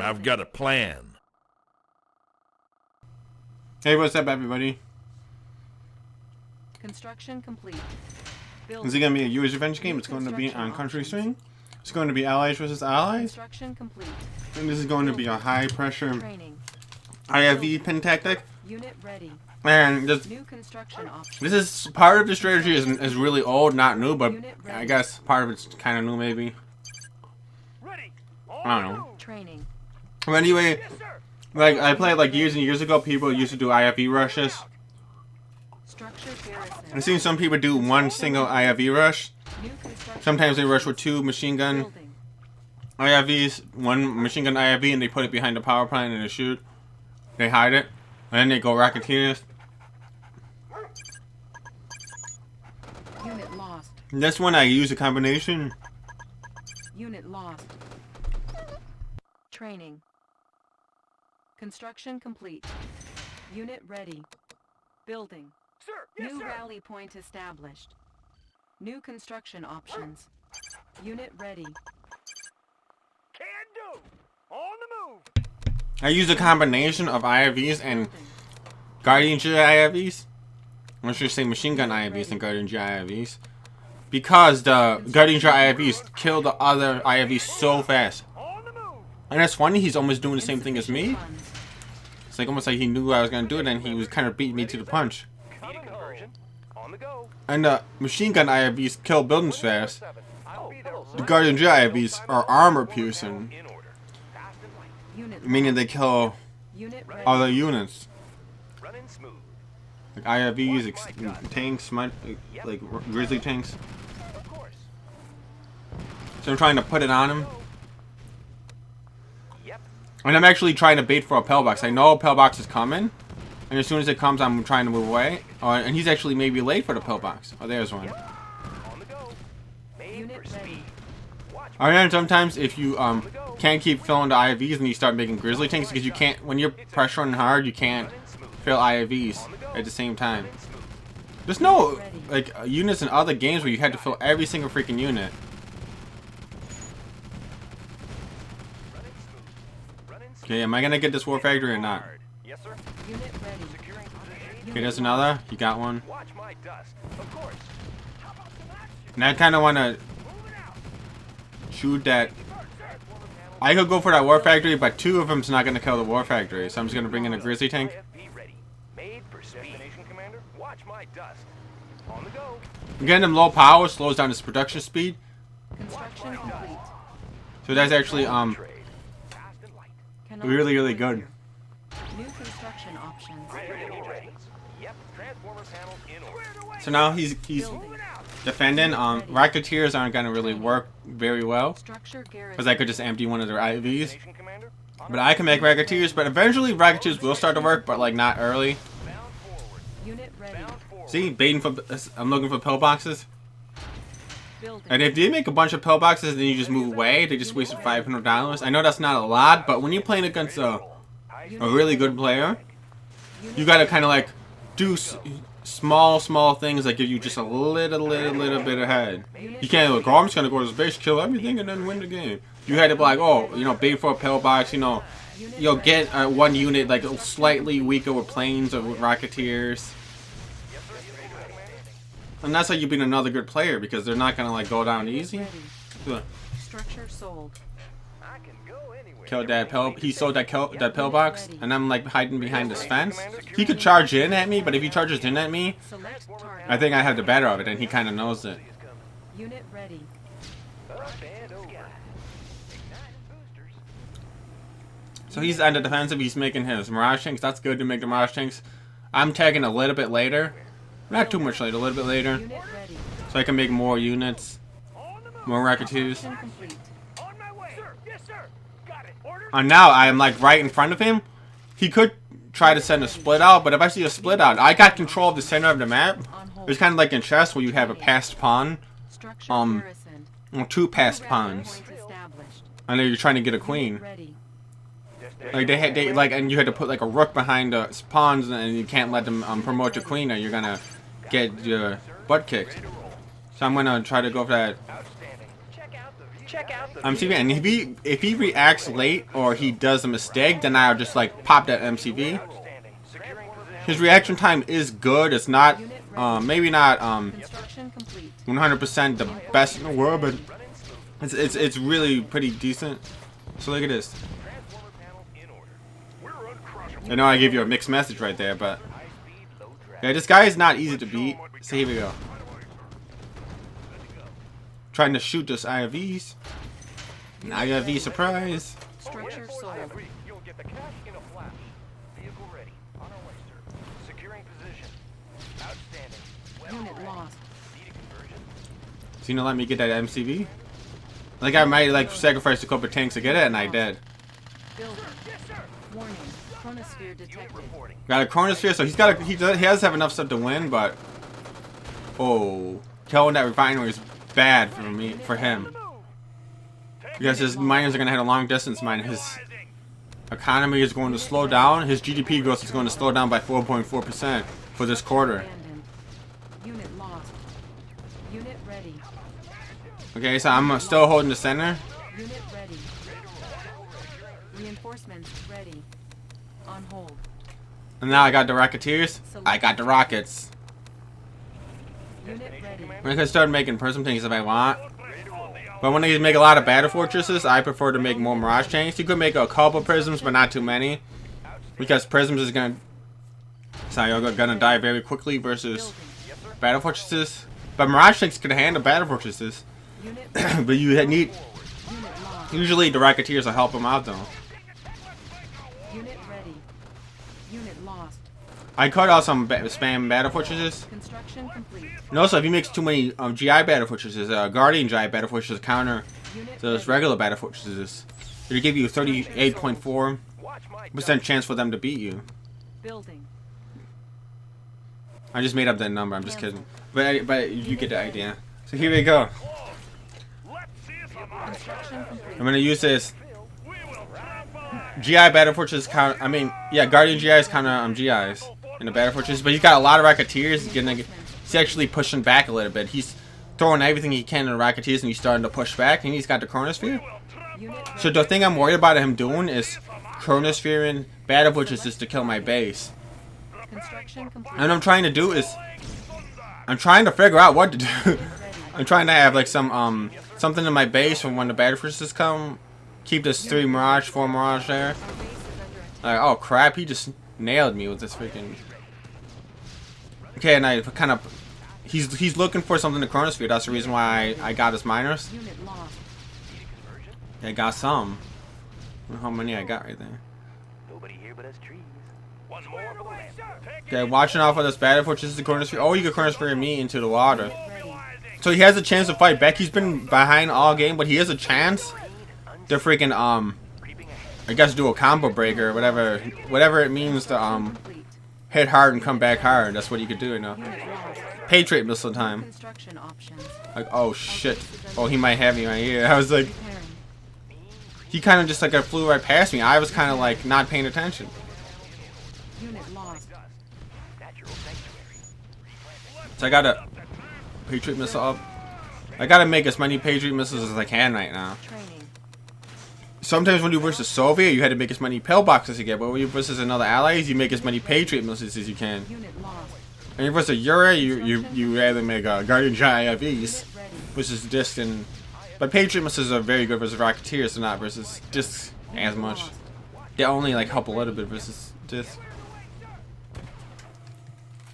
I've got a plan. Hey, what's up, everybody? Construction complete. Is it going to be a U.S. revenge game? It's going to be on country swing. It's going to be allies versus allies. Construction complete. And this is going to be a high pressure Training. IFV pin tactic. Unit ready. And New construction options. this is part of the strategy is really old, not new, but I guess part of it's kind of new, maybe. I don't know. Training. But anyway, like I played like years and years ago. People used to do IFV rushes. Structure garrison. I've seen some people do one single IFV rush. New construction. Sometimes they rush with two machine gun Building. IFVs, one machine gun IFV, and they put it behind the power plant and they shoot. They hide it, and then they go racketeers. Unit lost. And this one I use a combination. Unit lost. Training. Construction complete. Unit ready. Building. Sir, yes, New sir. rally point established. New construction options. Unit ready. Can do. On the move. I use a combination of IFVs and Guardian G IFVs. I should say machine gun IFVs and Guardian G IFVs. Because the Guardian G IFVs kill the other IFVs so fast. On the move. And that's funny, he's almost doing the same thing as me. Funds. It's like almost like he knew I was going to do it and he was kind of beating me to the punch. Need a conversion. On the go. And the machine gun IFVs kill buildings fast. I'll be there. The Guardian G IFVs are armor piercing, In order. Fast and light. Unit meaning they kill Unit ready. other units. Running smooth. Like IFVs, tanks, like grizzly tanks. Of course. So I'm trying to put it on him. Yep. And I'm actually trying to bait for a pillbox. I know a pillbox is coming. And as soon as it comes, I'm trying to move away. And he's actually maybe late for the pillbox. Oh, there's one. On the go. Made Unit for ready. speed. Watch. And then sometimes if you can't keep filling the IFVs and you start making grizzly tanks, because you can't, when you're pressuring hard, you can't fill IFVs at the same time. There's no like units in other games where you had to fill every single freaking unit. Okay, am I gonna get this war factory or not? Yes, sir. Unit ready. Securing position. Okay, there's another. You got one. Watch my dust. Of course. How about some action? And I kind of want to Moving out. shoot that. I could go for that war factory, but two of them's not gonna kill the war factory, so I'm just gonna bring in a grizzly tank. IFV ready. Made for speed. Destination, Commander. Watch my dust. On the go. Getting them low power slows down its production speed, Construction complete. so that's actually Trade. Fast and light. Cannot really good. New construction options. Ready. Yep. Transformer panels in order. So now he's Building. defending. Racketeers aren't gonna really work very well Structure because garrison. I could just empty one of their IVs. Destination, Commander. But I can make racketeers, but eventually racketeers will start to work, but like not early. Bound forward. Unit ready. Bound forward. See, baiting for. I'm looking for pillboxes. Building. And if they make a bunch of pillboxes and then you just move away, they just wasted $500. I know that's not a lot, but when you're playing against a really good player, you gotta kind of like do small things that give you just a little bit ahead. You can't like, oh, I'm just gonna go to space, kill everything, and then win the game. You had to be like, oh, you know, bait for a pillbox, you know, you'll get one unit like slightly weaker with planes or with racketeers. And that's how you beat another good player, because they're not gonna like go down easy. Ready. Structure sold. I can go anywhere. Killed that he sold that pillbox, and I'm like hiding behind this fence. He could charge in at me, but if he charges in at me, Select target. I think I have the better of it, and he kind of knows it. Unit ready. Up and over. Igniting boosters. So he's on the defensive. He's making his Mirage tanks. That's good to make the Mirage tanks. I'm tagging a little bit later, not too much later, a little bit later, Unit ready. so I can make more units, On the move. more racketeers. Construction complete. On my way. Sir. Yes, sir. Got it. Order. And now I am like right in front of him. He could try to send a split out, but if I see a split out, I got control of the center of the map. On hold. It's kind of like in chess where you have a passed pawn, Structure garrisoned. or two passed Rally pawns, point established. and then you're trying to get a Unit queen. ready. Like they like, and you had to put like a rook behind the pawns, and you can't let them promote your queen, or you're gonna get your butt kicked. So I'm gonna try to go for that. Outstanding. Check out the view. Check out the MCV, and if he reacts late or he does a mistake, then I'll just like pop that MCV. outstanding. Securing position. His reaction time is good. It's not maybe not Construction complete. 100% the best in the world, but it's really pretty decent. So look at this. Transformer panels in order. We're uncrushable. I know I gave you a mixed message right there, but High speed, low drag. yeah, this guy is not easy to beat. So here we go. Trying to shoot this IFVs. An IFV surprise. Structure sold. You'll get the cash in a flash. Vehicle ready. On our way, sir. Securing position. Outstanding. Well Unit ready. lost. Need a conversion. So you know, let me get that MCV. Like I might like sacrifice a couple of tanks to get it, and I did. Building. Yes, sir. Warning. Chronosphere Unit detected. reporting. Got a chronosphere, so he has to have enough stuff to win, but killing that refinery is bad for him. Because his miners are gonna have a long distance mine. His economy is going to slow down. His GDP growth is going to slow down by 4.4% for this quarter. Abandoned. Unit lost. Unit ready. Okay, so I'm still holding the center. Unit ready. Reinforcements ready. On hold. And now I got the Rocketeers. I got the rockets. Unit ready. I can start making prism things if I want. But when they make a lot of battle fortresses, I prefer to make more Mirage tanks. You could make a couple prisms, but not too many. Because prisms is gonna die very quickly versus Building. battle fortresses. But Mirage tanks can handle battle fortresses. Unit But you need unit lost. usually the Rocketeers will help them out though. Unit ready. Unit lost. I cut out some spam battle fortresses. Construction complete. And also, if you mix too many GI battle fortresses, Guardian GI battle fortresses counter Unit those ready. regular battle fortresses. It'll give you a 38.4% Watch my chance for them to beat you. Building. I just made up that number. I'm just kidding. But you get the idea. So here we go. Construction complete. I'm gonna use this GI battle fortress count. I mean, yeah, Guardian GIs counter GIs in the battle fortress. But he's got a lot of Rocketeers. He's actually pushing back a little bit. He's throwing everything he can in the Rocketeers, and he's starting to push back. And he's got the Chronosphere. Unit So the thing I'm worried about him doing is Chronosphere battle fortresses to kill my base. construction complete. And what I'm trying to do is I'm trying to figure out what to do. I'm trying to have like some something in my base for when the battle fortresses come. Keep this 4 Mirage there. Our base is under attack. Like, oh crap, he just nailed me with this freaking. Okay, and I kind of he's looking for something to Chronosphere. That's the reason why I got his miners. Unit lost. I got some. I don't know how many I got right there. Nobody here but us trees. One more for the win. Okay, watching out for this battle fortress to Chronosphere. Oh, you can Chronosphere me into the water. Ready. So he has a chance to fight back. He's been behind all game, but he has a chance to freaking I guess do a combo breaker or whatever it means to Complete. hit hard and come back hard. That's what you could do, you know. Unit lost. Patriot missile time. Construction options. Like, oh shit. Oh, he might have me right here. I was like, Repairing. he kind of just like flew right past me. I was kind of like not paying attention. Unit lost. Natural sanctuary. So I got a Patriot missile up. I gotta make as many Patriot missiles as I can right now. Training. Sometimes when you versus Soviet, you had to make as many pillboxes as you get, but when you versus another allies, you make as many Patriot missiles as you can. Unit lost. And you versus Euro, you rather make Guardian Giant IFVs, Unit ready. versus disc and. But Patriot missiles are very good versus Rocketeers, they're not versus discs as much. They only like help a little bit versus disc.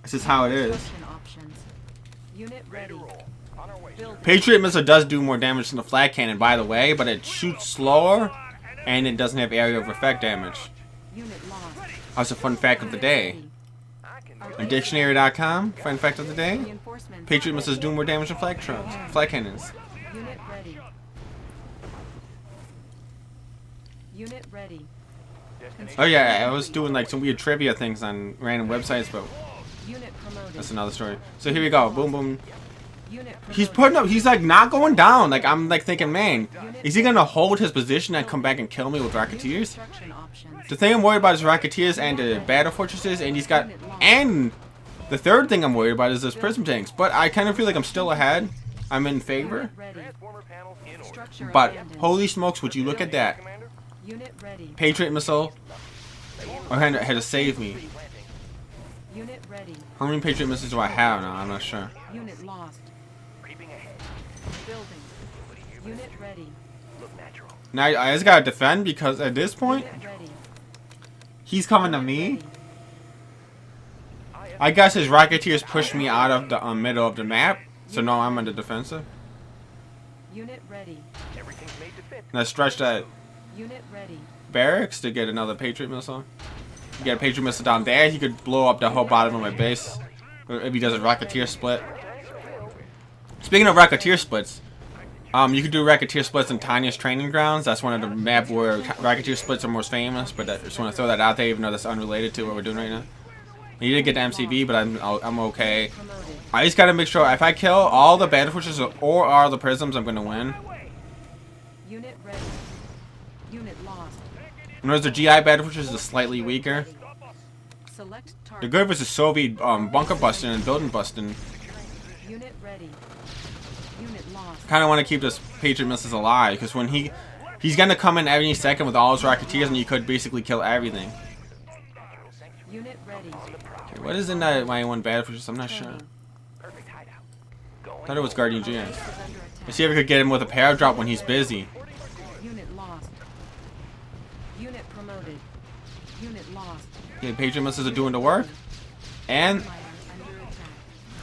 This is how it is. Construction options. Unit ready. On our way. Building. Patriot missile does do more damage than the flat cannon, by the way, but it shoots slower, and it doesn't have area of effect damage. Unit lost. That's a fun fact of the day. On dictionary.com, fun fact of the day. Reinforcements. Patriot missiles do more damage than flat cannons. Unit ready. Unit ready. Oh yeah, I was doing like some weird trivia things on random websites, but Unit promoted. that's another story. So here we go, boom boom. Unit promoted. He's putting up, he's like not going down. Like I'm like thinking, man, is he gonna hold his position and come back and kill me with Rocketeers? Construction options. The thing I'm worried about is Rocketeers and the battle fortresses, and he's got, and the third thing I'm worried about is those prism tanks. But I kind of feel like I'm still ahead. I'm in favor. Unit ready. Transformer panels in order. Structure But abandoned. holy smokes, would you look at that? Commander? Unit ready. Patriot missile. I had to save me. Planting. Unit ready. How many Patriot missiles do I have now? I'm not sure. Unit lost. Creeping ahead. Building. Unit ready. Look natural. Now I just gotta defend because at this point, Unit ready. he's coming to me. Ready. I guess his Rocketeers pushed me out of the middle of the map. So now I'm on the defensive. Unit ready. Everything's made to fit. And I stretched that Unit ready. barracks to get another Patriot missile. You get a Patriot missile down there, he could blow up the whole bottom of my base. Or if he does a Rocketeer split. Speaking of Rocketeer splits, you could do Rocketeer splits in Tanya's training grounds. That's one of the map where Rocketeer splits are most famous. But I just want to throw that out there, even though that's unrelated to what we're doing right now. You didn't get the MCV, but I'm okay. Promoted. I just gotta make sure if I kill all the battle forces or all the prisms, I'm gonna win. Unit ready. Unit lost. Whereas the GI battle forces is slightly weaker. Select The target. good was the Soviet bunker busting and building busting. Unit ready. Unit lost. Kind of want to keep this Patriot missiles alive because when he's gonna come in every second with all his Rocketeers and you could basically kill everything. Unit ready. Okay, what is in that my one battle forces? I'm not sure. Training. Perfect hideout. I Going. thought it was Guardian GS. Base is under attack. Let's see if we could get him with a paradrap when he's busy. Unit lost. Unit promoted. Unit lost. Okay, Patriot missiles are doing the work, and Fire under attack.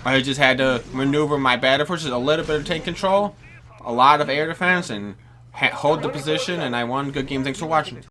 I just had to maneuver my battle forces a little bit of tank control, a lot of air defense, and hold the position, and I won. Good game. Thanks for watching.